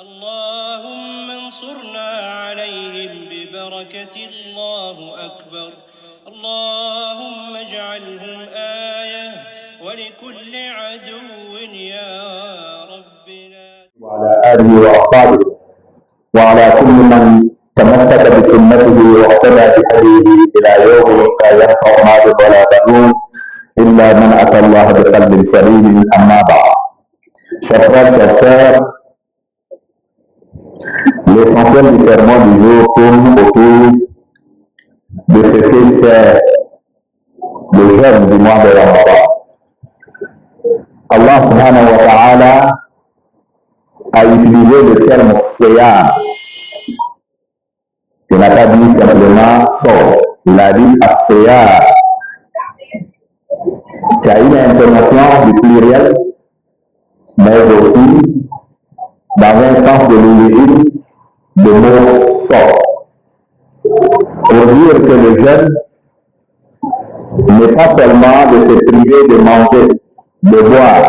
اللهم انصرنا عليهم ببركة الله أكبر. اللهم اجعلهم آية ولكل عدو يا ربنا. وعلى آله وأصحابه وعلى كل من تمسك بسنته واقتدى بهديه إلى يوم لا ينفع مال ولا بنون إلا من أتى الله بقلب سليم. أما بعد. Chers frères et sœurs, l'essentiel du sermon du jour tourne autour de ce que c'est le jeûne du mois de Ramadan. Allah subhanahu wa ta'ala a utilisé le terme siyam. Il n'a pas dit simplement sort. Il a dit as-siyam. Qui a une intonation du pluriel, mais aussi dans un sens de l'origine de mot sort. Pour dire que le jeûne n'est pas seulement de se priver de manger, de boire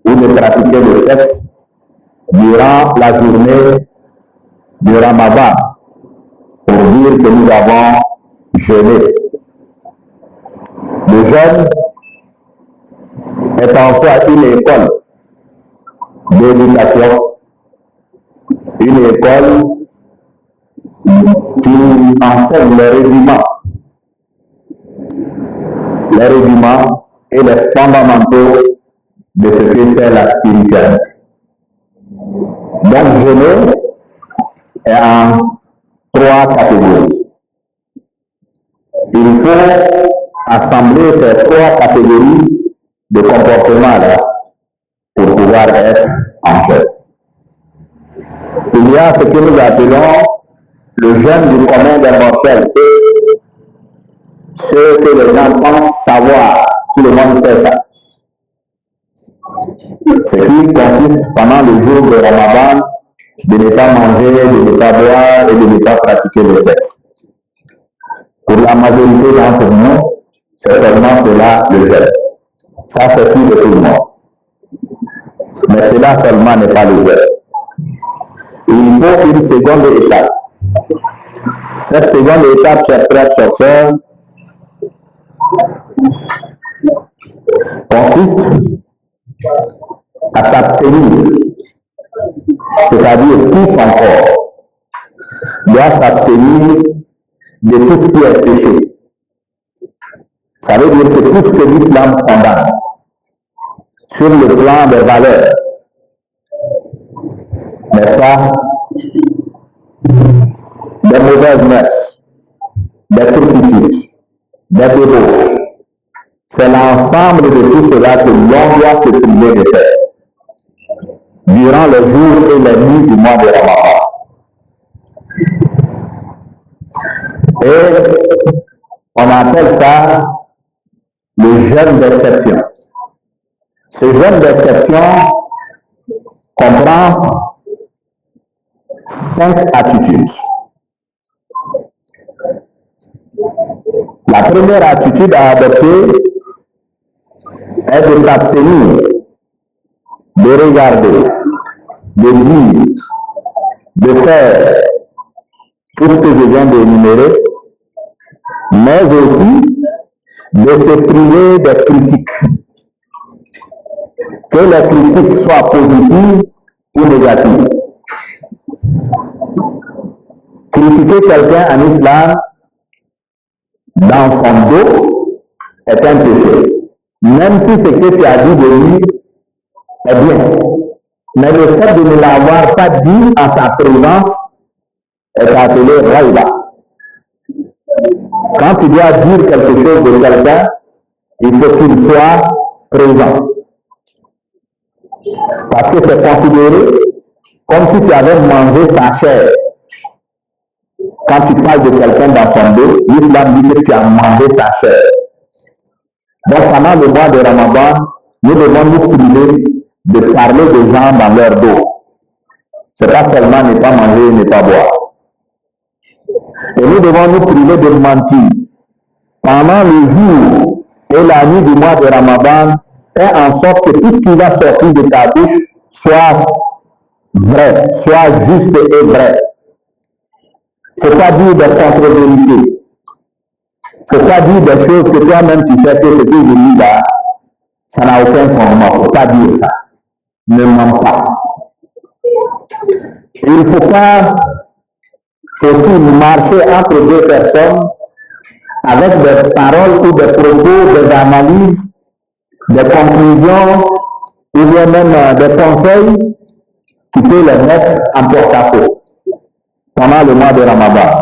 ou de pratiquer le sexe durant la journée du Ramadan, pour dire que nous avons jeûné. Le jeûne est en soi une école d'éducation, une école qui enseigne les rudiments et les fondamentaux de ce que c'est la spiritualité. Donc, jeûner est en trois catégories. Il faut assembler ces trois catégories de comportements-là pour pouvoir être en jeûne. Il y a ce que nous appelons le jeûne du commun des mortels. Ce que les gens pensent savoir, tout le monde sait ça. Ce qui consiste pendant le jour de Ramadan de ne pas manger, de ne pas boire et de ne pas pratiquer le sexe. Pour la majorité d'entre nous, c'est seulement cela le jeûne. Ça, c'est sûr de tout le monde. Mais cela seulement n'est pas le jeûne. Il faut une seconde étape. Cette seconde étape, chers frères et sœurs, consiste à s'abstenir, c'est-à-dire tout son corps doit s'abstenir de tout ce qui est péché. Ça veut dire que tout ce que l'islam condamne sur le plan des valeurs, n'est-ce pas, des mauvaises mœurs, des turpitudes, des débauches, c'est l'ensemble de tout cela que l'on doit se priver de faire durant les jours et les nuits du mois de Ramadan. Et on appelle ça le jeûne d'exception. Ce jeûne d'exception comprend 5 attitudes. La première attitude à adopter est de s'abstenir, de regarder, de dire, de faire tout ce que je viens d'énumérer, mais aussi de se priver des critiques. Que les critiques soient positives ou négatives. Critiquer quelqu'un en islam dans son dos est un péché. Même si ce que tu as dit de lui est bien. Mais le fait de ne l'avoir pas dit en sa présence est appelé raïba. Quand tu dois dire quelque chose de quelqu'un, il faut qu'il soit présent. Parce que c'est considéré comme si tu avais mangé sa chair. Quand tu parles de quelqu'un dans son dos, l'islam dit que tu as mangé sa chair. Donc pendant le mois de Ramadan, nous devons nous priver de parler des gens dans leur dos. C'est pas seulement ne pas manger, ne pas boire. Et nous devons nous priver de mentir. Pendant le jour et la nuit du mois de Ramadan, fais en sorte que tout ce qui va sortir de ta bouche soit vrai, sois juste et vrai. Il ne faut pas dire des contre-vérités. Il ne faut pas dire des choses que toi-même tu sais que ce que je dis là, ça n'a aucun fondement. Il ne faut pas dire ça. Ne mens pas. Il ne faut pas aussi marcher entre deux personnes avec des paroles ou des propos, des analyses, des conclusions ou bien même des conseils qui peuvent les mettre en porte-à-faux pendant le mois de Ramadan.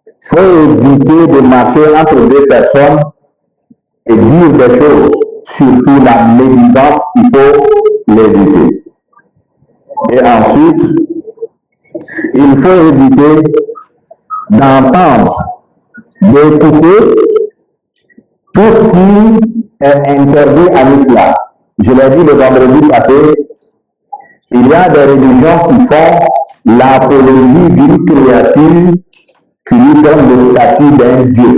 Il faut éviter de marcher entre deux personnes et dire des choses, surtout la médisance, il faut l'éviter. Et ensuite, il faut éviter d'entendre, d'écouter tout ce qui est interdit à l'islam. Je l'ai dit le vendredi passé, il y a des religions qui font l'apologie d'une créature qui lui donne le statut d'un dieu.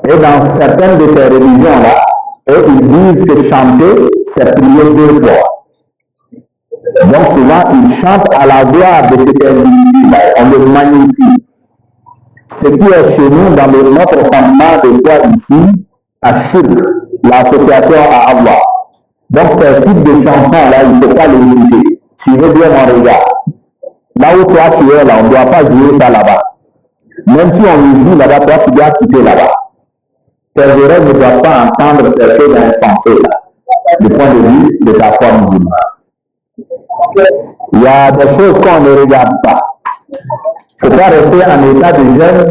Et dans certaines de ces religions-là, ils disent que chanter, c'est prier 2 fois. Donc souvent, ils chantent à la gloire de cet individu-là, on le magnifie. Ce qui est chez nous, dans notre fondement de foi ici, à Shirk, l'association à Allah. Donc ce type de chansons-là, il ne faut pas les écouter. Suivez bien mon regard. Là où toi tu es là, on ne doit pas jouer ça là-bas. Même si on le dit là-bas, toi tu dois quitter là-bas. Tes oreilles ne doivent pas entendre ces choses insensées là, du point de vue de ta foi musulmane. Il y a des choses qu'on ne regarde pas. Il ne faut pas rester en état de jeûne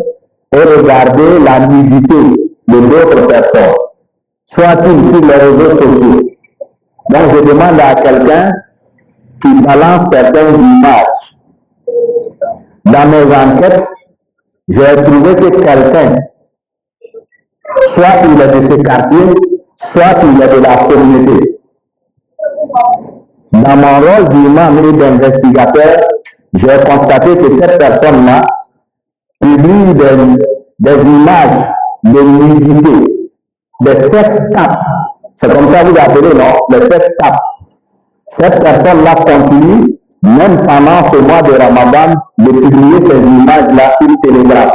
et regarder la nudité de d'autres personnes, soit-il sur les réseaux sociaux. Donc je demande à quelqu'un qui balance certaines images. Dans mes enquêtes, j'ai trouvé que quelqu'un, soit il est de ce quartier, soit il est de la communauté. Dans mon rôle d'imam et d'investigateur, j'ai constaté que cette personne-là publie des images de nudité, des sex tapes. C'est comme ça que vous appelez, non? Les sex tapes. Cette personne-là continue, même pendant ce mois de Ramadan, de publier ces images-là sur Telegram.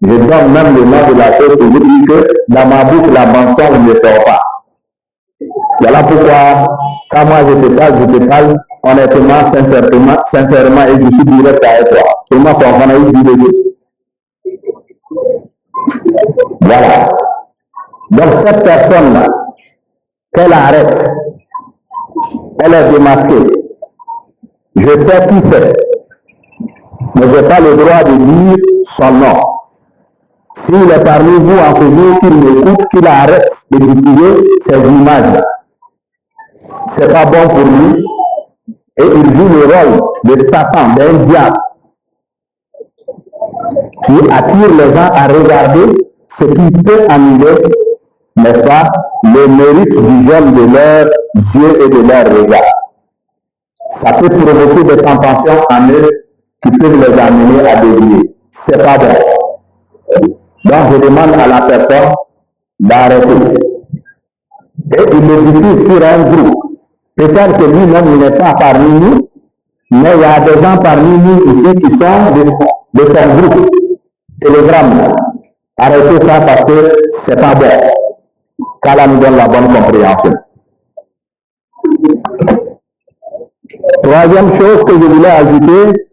Je donne même le nom de la chose pour vous dire que dans ma bouche, la mensonge ne sort pas. Voilà pourquoi, quand moi je te parle honnêtement, sincèrement, et je suis direct avec toi. Pour moi, c'est en a eu du début. Voilà. Donc cette personne-là, qu'elle arrête, elle est démasquée. Je sais qui c'est, mais je n'ai pas le droit de dire son nom. S'il est parmi vous en ce jour, qu'il m'écoute, qu'il arrête de diffuser ces images. C'est pas bon pour lui. Et il joue le rôle de Satan, d'un diable, qui attire les gens à regarder ce qui peut annuler, n'est-ce pas, le mérite du jeûne de leurs yeux et de leurs regards. Ça peut provoquer des tentations en eux qui peuvent les amener à dévier. C'est pas bon. Donc je demande à la personne d'arrêter. Et il le diffuse sur un groupe. Peut-être que lui-même il n'est pas parmi nous, mais il y a des gens parmi nous ici qui sont de son groupe Telegram. Arrêtez ça parce que c'est pas bon. Qu'Allah nous donne la bonne compréhension. Troisième chose que je voulais ajouter,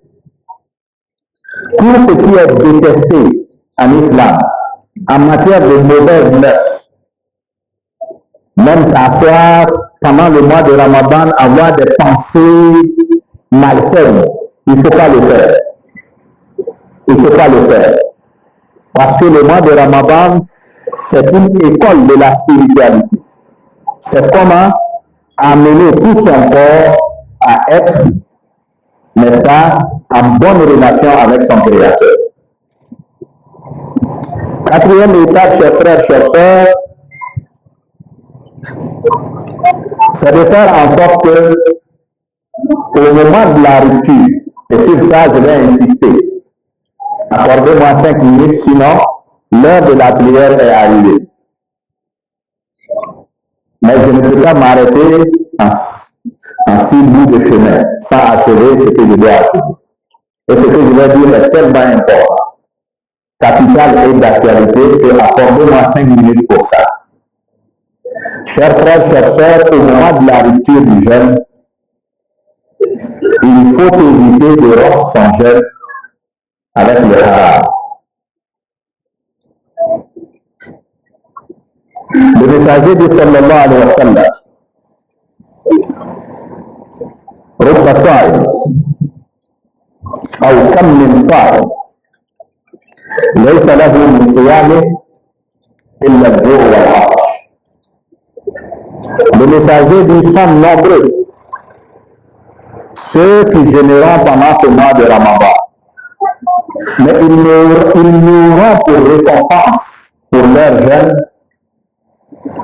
tout ce qui est détesté en islam, en matière de mauvaises mœurs, même s'asseoir pendant le mois de Ramadan, avoir des pensées malsaines, il ne faut pas le faire. Il ne faut pas le faire. Parce que le mois de Ramadan, c'est une école de la spiritualité. C'est comment amener tout son corps à être, n'est-ce pas, en bonne relation avec son Créateur. Quatrième étape, chers frères, chers sœurs, c'est de faire en sorte que, au moment de la rupture, et sur ça je vais insister, accordez-moi 5 minutes, sinon l'heure de la prière est arrivée. Mais je ne peux pas m'arrêter en 6 bouts de chemin sans achever ce que je dois achever. Et ce que je vais dire est tellement important, capital et d'actualité, et accordez-moi 5 minutes pour ça. Chers frères, chers sœurs, au moment de la rupture du jeûne, il faut éviter de rompre son jeûne avec le haram. Le messager de sallallahu alayhi wa sallam, رب صائم أو كم من صائم ليس له من صيامه إلا الجوع والعطش. Le messager dit sont nombreux ceux qui jeûneront pendant ce mois de Ramadan, mais ils n'auront pour récompense pour leur jeûne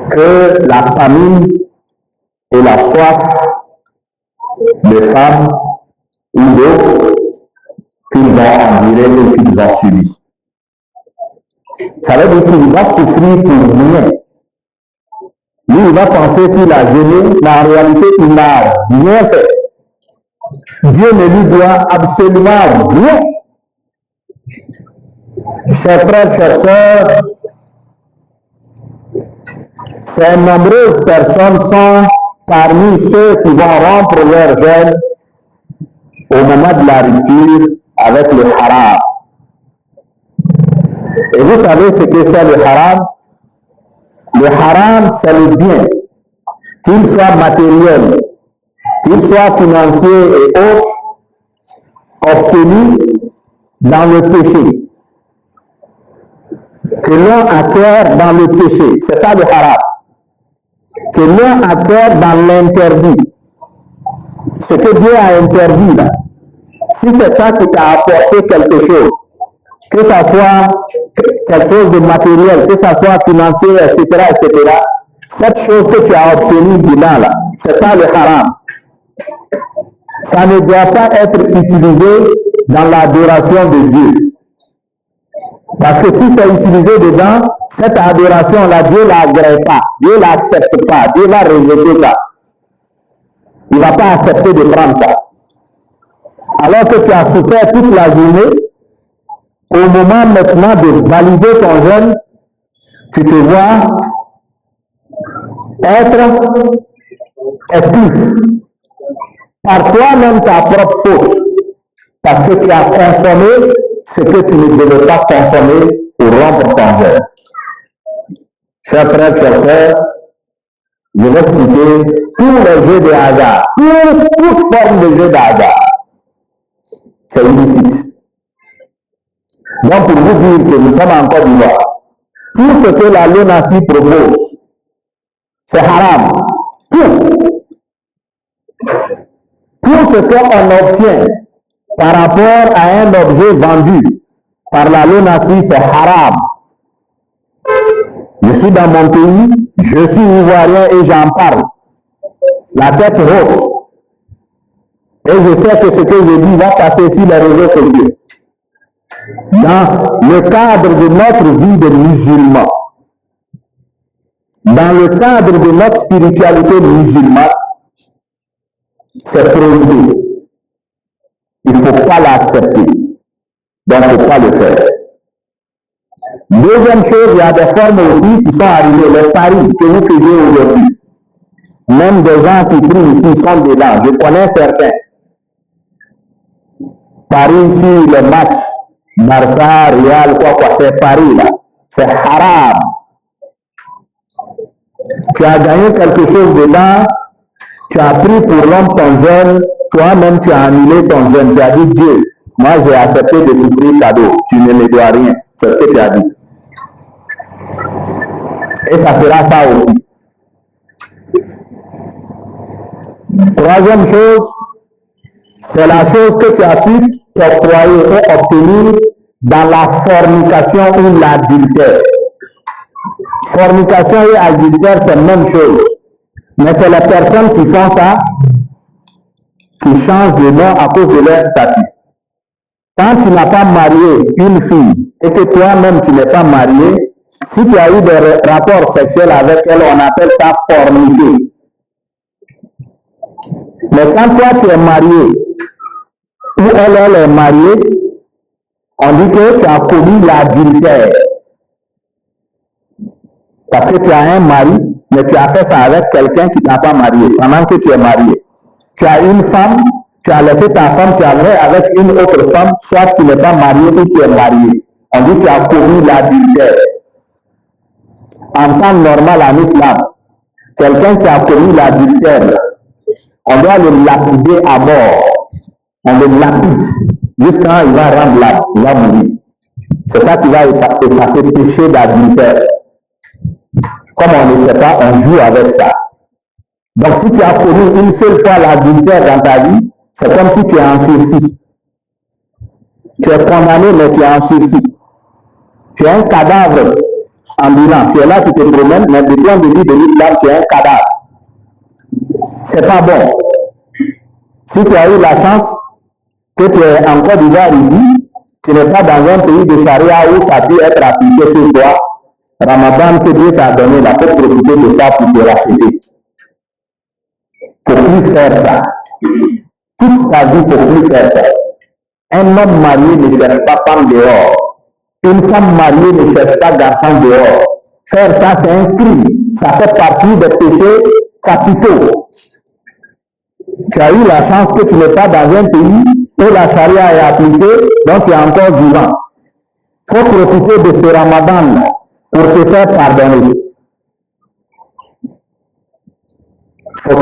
que la famine et la soif des femmes ou d'autres qu'ils ont enduré et qu'ils ont subi. Ça veut dire qu'il va souffrir pour rien. Lui, il va penser qu'il a jeûné, mais en réalité, il n'a rien fait. Dieu ne lui doit absolument rien. Chers frères, chers sœurs, ces nombreuses personnes sont parmi ceux qui vont rompre leur jeûne au moment de la rupture avec le haram. Et vous savez ce que c'est le haram? Le haram, c'est le bien, qu'il soit matériel, qu'il soit financier et autres, obtenu dans le péché, que l'on acquiert dans le péché. C'est ça le haram. Que l'on acquiert dans l'interdit. Ce que Dieu a interdit là, si c'est ça qui t'a apporté quelque chose, que ça soit quelque chose de matériel, que ça soit financier, etc., cette chose que tu as obtenue dedans là, c'est ça le haram. Ça ne doit pas être utilisé dans l'adoration de Dieu. Parce que si c'est utilisé dedans, cette adoration-là, Dieu ne l'agrée pas, Dieu ne l'accepte pas, Dieu va rejeter ça. Il ne va pas accepter de prendre ça. Alors que tu as souffert toute la journée, au moment maintenant de valider ton jeûne, tu te vois être exclu par toi-même ta propre faute, parce que tu as consommé ce que tu ne devais pas consommer pour rompre ton jeûne. Chers frères, chers sœurs, je vais citer tous les jeux de hasard, toute forme de jeu de hasard. C'est illicite. Donc pour vous dire que nous sommes en Côte d'Ivoire, tout ce que la LONASI propose, c'est haram. Tout ce qu'on obtient par rapport à un objet vendu par la LONASI, c'est haram. Je suis dans mon pays, je suis ivoirien et j'en parle. La tête haute. Et je sais que ce que je dis va passer sur les réseaux sociaux. Dans le cadre de notre vie de musulman, dans le cadre de notre spiritualité musulmane, c'est prohibé. Il ne faut pas l'accepter. Donc, il ne faut pas le faire. Deuxième chose, il y a des formes aussi qui sont arrivées. Les paris que vous faisiez aujourd'hui. Même des gens qui prient ici sont dedans. Je connais certains. Paris sur le match, Barça, Real, quoi, c'est paris là. C'est haram. Tu as gagné quelque chose dedans, tu as pris pour rompre ton jeûne, toi-même tu as annulé ton jeûne. Tu as dit Dieu, moi j'ai accepté de souffrir cadeau, tu ne me dois rien. C'est ce que tu as dit. Et ça sera ça aussi. Troisième chose, c'est la chose que tu as pu t'octroyer ou obtenir dans la fornication ou l'adultère. Fornication et adultère, c'est la même chose. Mais c'est les personnes qui font ça qui changent de nom à cause de leur statut. Quand tu n'as pas marié une fille et que toi-même tu n'es pas marié, si tu as eu des rapports sexuels avec elle, on appelle ça forniquer. Mais quand toi tu es marié, ou elle est mariée, on dit que tu as commis l'adultère. Parce que tu as un mari, mais tu as fait ça avec quelqu'un qui n'a pas marié, pendant que tu es marié. Tu as une femme, tu as laissé ta femme, tu as fait avec une autre femme, soit tu n'es pas marié ou tu es marié. On dit que tu as commis l'adultère. En temps normal en islam, quelqu'un qui a commis l'adultère, on doit le lapider à mort. On le lapide jusqu'à il va rendre l'âme, il va mourir. C'est ça qui va effacer le péché d'adultère. Comme on ne sait pas, on joue avec ça. Donc si tu as commis une seule fois l'adultère dans ta vie, c'est comme si tu es en sursis. Tu es condamné, mais tu es en sursis. Tu es un cadavre ambulant. Tu es là, tu te promènes, mais du point de vue de l'islam, tu es un cadavre. C'est pas bon. Si tu as eu la chance que tu es en Côte d'Ivoire ici, tu n'es pas dans un pays de charia où ça peut être appliqué sur toi. Ramadan que Dieu t'a donné, là, pour profiter de ça pour te racheter. Pour plus faire ça. Toute ta vie, pour plus faire ça. Un homme marié ne cherche pas femme dehors. Une femme mariée ne cherche pas garçon dehors. Faire ça, c'est un crime. Ça fait partie des péchés capitaux. Tu as eu la chance que tu n'es pas dans un pays où la charia est appliquée, donc tu es encore vivant. Il faut profiter de ce ramadan pour te faire pardonner. Ok.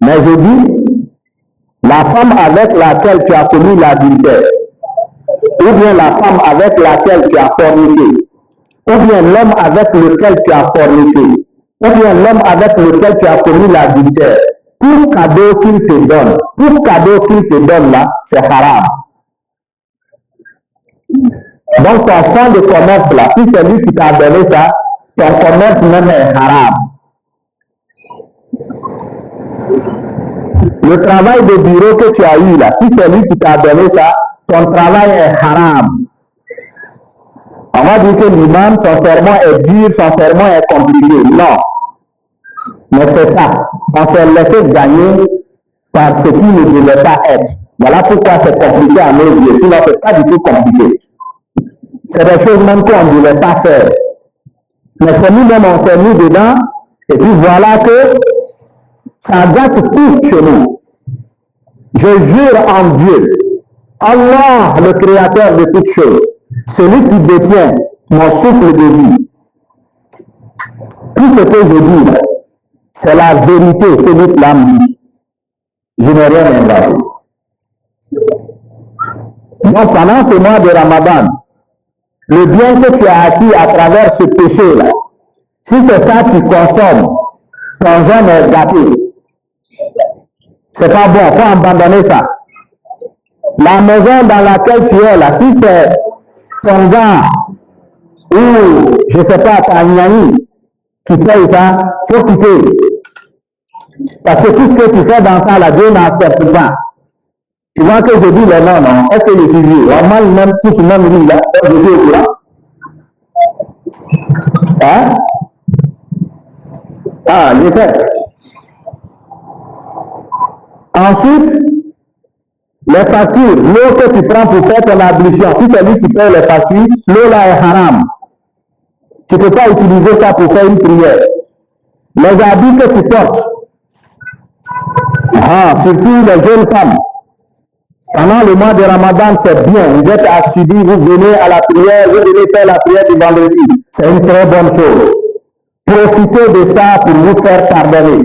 Mais je dis, la femme avec laquelle tu as commis l'adultère, ou bien la femme avec laquelle tu as forniqué, ou bien l'homme avec lequel tu as forniqué, ou bien l'homme avec lequel tu as commis l'adultère, tout cadeau qu'il te donne là, c'est haram. Donc ton fonds de commerce là, si c'est lui qui t'a donné ça, ton commerce même est haram. Le travail de bureau que tu as eu là, si c'est lui qui t'a donné ça, ton travail est haram. On va dire que l'imam, son sermon est dur, son sermon est compliqué. Non. Mais c'est ça. On s'est laissé gagner par ce qui ne devait pas être. Voilà pourquoi c'est compliqué à nos yeux. Sinon, ce n'est pas du tout compliqué. C'est des choses même qu'on ne devait pas faire. Mais c'est nous-mêmes, on s'est mis dedans. Et puis voilà que ça gâte tout chez nous. Je jure en Dieu, Allah, le créateur de toutes choses, celui qui détient mon souffle de vie. Tout ce que je dis, c'est la vérité que l'islam dit. Je n'ai rien inventé. Donc pendant ce mois de Ramadan, le bien que tu as acquis à travers ce péché-là, si c'est ça que tu consommes, ton jeûne est gâté. C'est pas bon, il faut abandonner ça. La maison dans laquelle tu es là, si c'est ton gars ou, je ne sais pas, ta niani qui paye ça, il faut quitter. Parce que tout ce que tu fais dans ça, là, Dieu n'accepte pas. Tu vois que je dis les noms, non? Est-ce que je suis vieux? Normal, même tout le monde dit là, je suis au courant. Hein? Ah, je sais. Ensuite, les factures, l'eau que tu prends pour faire ton ablution, si c'est lui qui paye les factures, l'eau là est haram. Tu ne peux pas utiliser ça pour faire une prière. Les habits que tu portes, surtout les jeunes femmes, pendant le mois de Ramadan, c'est bien. Vous êtes assidus, vous venez à la prière, vous venez faire la prière du vendredi. C'est une très bonne chose. Profitez de ça pour vous faire pardonner.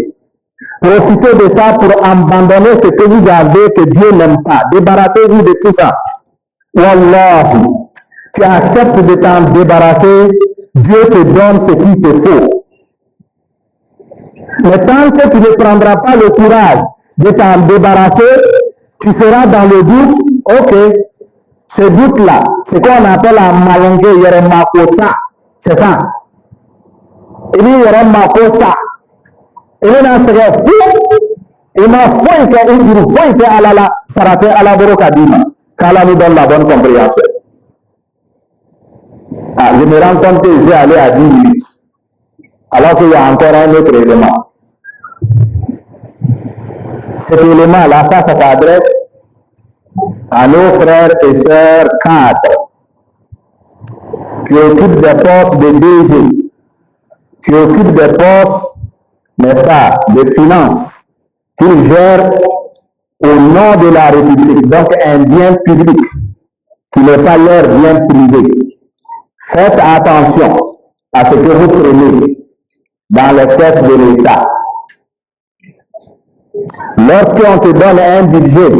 Profitez de ça pour abandonner ce que vous avez que Dieu n'aime pas. Débarrassez-vous de tout ça. Wallah, tu acceptes de t'en débarrasser, Dieu te donne ce qu'il te faut. Mais tant que tu ne prendras pas le courage de t'en débarrasser, tu seras dans le doute. Ok, ce doute-là, c'est quoi on appelle un malongé yeremakosa. C'est ça. Il dit yeremakosa. Il est dans ce cas, il m'a fait une groupe, fait à la sarate à la borokadima. Qu'Allah nous donne la bonne compréhension. Ah, je me rends compte que je vais aller à 10 minutes. Alors qu'il y a encore un autre élément. Cet élément-là, ça s'adresse à nos frères et sœurs cadres qui occupent des postes de DG, qui occupent des postes, n'est-ce pas, de finances, qu'ils gèrent au nom de la République, donc un bien public qui n'est pas leur bien privé. Faites attention à ce que vous prenez dans les caisses de l'État. Lorsqu'on te donne un budget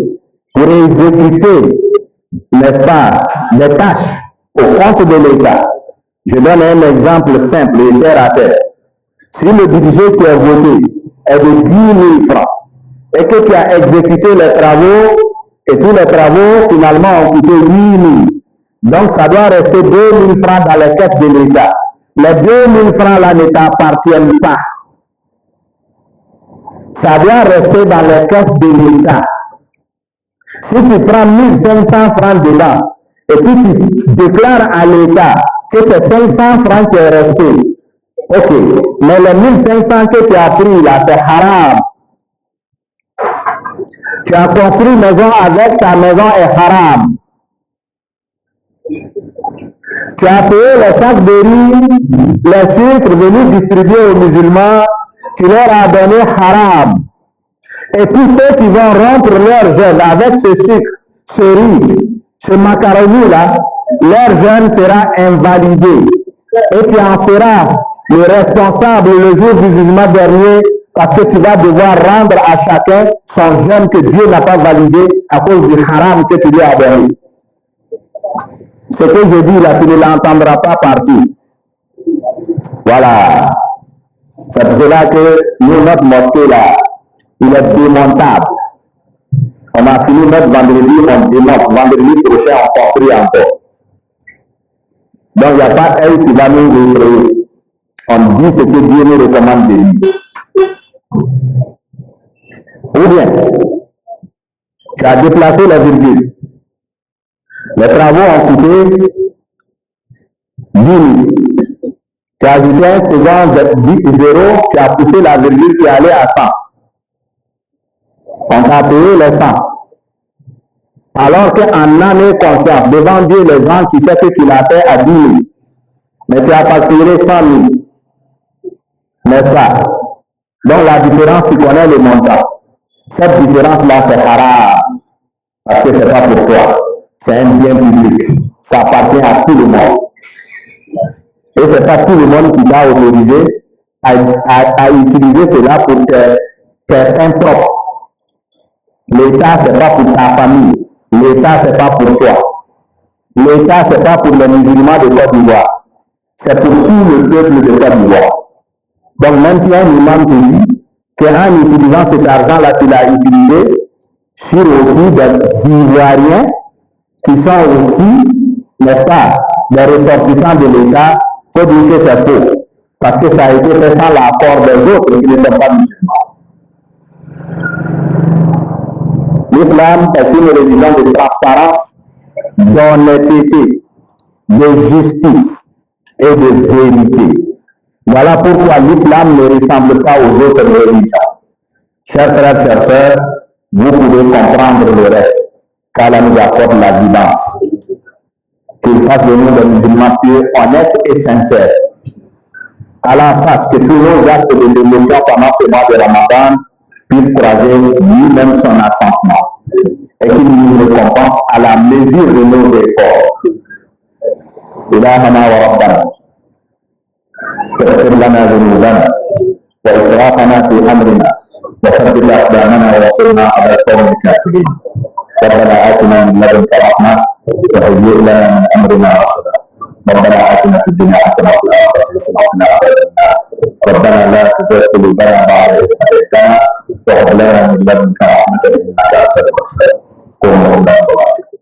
pour exécuter, n'est-ce pas, des tâches au compte de l'État, je donne un exemple simple et terre à terre. Si le budget qui est voté est de 10 000 francs et que tu as exécuté les travaux et tous les travaux finalement ont coûté 8 000, donc ça doit rester 2 000 francs dans les caisses de l'État. Les 2 000 francs là ne t'appartiennent pas. Ça doit rester dans les caisses de l'État. Si tu prends 1 500 francs dedans et puis tu déclares à l'État que c'est 500 francs qui est resté, ok, mais les 1 500 que tu as pris là, c'est haram. Tu as construit une maison avec, ta maison est haram. Tu as payé les sacs de riz, les sucres venus distribuer aux musulmans, tu leur as donné haram. Et tous ceux qui vont rompre leur jeûne avec ce sucre, ce riz, ce macaroni-là, leur jeûne sera invalidé. Et tu en seras le responsable le jour du jugement dernier parce que tu vas devoir rendre à chacun son jeûne que Dieu n'a pas validé à cause du haram que tu lui as donné. Ce que je dis là, tu ne l'entendras pas partout. Voilà. C'est pour cela que nous, notre mosquée là, il est démontable. On a fini notre vendredi, on démonte. Vendredi prochain, on construit encore. Donc, il n'y a pas elle qui va nous réveiller. On dit ce que Dieu nous recommande de dire. Ou bien, tu as déplacé la virgule. Les travaux ont coûté 10 000. Tu as ajouté un second 0, tu as poussé la virgule qui est allée à 100. On t'a payé les 100. Alors qu'en année consciente, devant Dieu, les gens qui savent qu'il a fait à 10 000. Mais tu as facturé 100 000. N'est-ce pas? Donc la différence, tu connais le montant. Cette différence-là, c'est haram. Parce que ce n'est pas pour toi. C'est un bien public. Ça appartient à tout le monde. Et ce n'est pas tout le monde qui va autoriser à utiliser cela pour tes fins propres. L'État, ce n'est pas pour ta famille. L'État, ce n'est pas pour toi. L'État, ce n'est pas pour les musulmans de Côte d'Ivoire. C'est pour tout le peuple de Côte d'Ivoire. Donc, même si un imam te dit qu'en utilisant cet argent-là, tu l'as utilisé sur aussi des Ivoiriens qui sont aussi, n'est-ce pas, des ressortissants de l'État, il faut dire que c'est faux. Parce que ça a été fait sans l'accord des autres qui ne sont pas musulmans. L'islam est une religion de transparence, d'honnêteté, de justice et de vérité. Voilà pourquoi l'islam ne ressemble pas aux autres religions. Chers frères, chers sœurs, vous pouvez comprendre le reste, qu'Allah nous apporte la guidance. Qu'il fasse de nous des musulmans pieux, honnêtes et sincères. Allah fasse que tous nos actes de dévotion pendant ce mois de Ramadan puissent croiser lui-même son assentement et qu'il nous récompense à la mesure de nos efforts. إلهنا وربنا اغفر لنا ذنوبنا وإسرافنا في أمرنا وثبت أقدامنا وانصرنا على القوم الكافرين. ربنا آتنا من لدنك رحمة وهيئ لنا من أمرنا رشدا. ربنا آتنا في الدنيا حسنة وفي الآخرة حسنة وقنا عذاب النار. ربنا لا تزغ قلوبنا بعد إذ هديتنا وهب لنا من لدنك رحمة إنك أنت الوهاب. قوموا إلى صلاتكم.